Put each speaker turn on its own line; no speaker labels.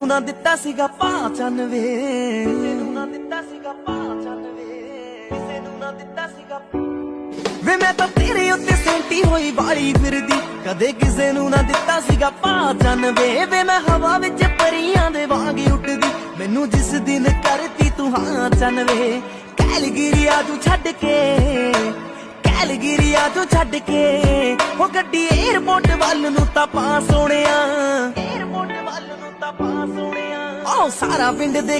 ਨਾ ਦਿੱਤਾ ਸੀਗਾ 95 ਕਿਸੇ ਨੂੰ ਨਾ ਦਿੱਤਾ ਸੀਗਾ 95 ਕਿਸੇ ਨੂੰ ਨਾ ਦਿੱਤਾ ਸੀਗਾ ਵੇ ਮੈਂ ਤਾਂ ਤੇਰੇ ਉੱਤੇ ਸੈਂਟੀ ਹੋਈ ਵਾਲੀ ਫਿਰਦੀ ਕਦੇ ਕਿਸੇ ਨੂੰ ਨਾ ਦਿੱਤਾ ਸੀਗਾ 95 ਵੇ ਮੈਂ ਹਵਾ ਵਿੱਚ ਪਰੀਆਂ ਦੇ ਵਾਂਗ ਉੱਡਦੀ ਮੈਨੂੰ ਜਿਸ ਦਿਨ ਕਰਤੀ ਤੂੰ ਹਾਂ 95 ਕੈਲਗਰੀਆ ਤੂੰ ਛੱਡ ਕੇ ਕੈਲਗਰੀਆ ਤੂੰ ਛੱਡ ਕੇ ਉਹ ਗੱਡੀ 에어ਪੋਰਟ ਵੱਲ ਨੂੰ ਤਾਂ ਪਾ ਸੋਹਣਿਆ 에어ਪੋਰਟ ਵੱਲ ਨੂੰ ਤਾਂ ਪਾ ਸੋਹਣਿਆ ਉਹ ਸਾਰਾ ਪਿੰਡ ਦੇ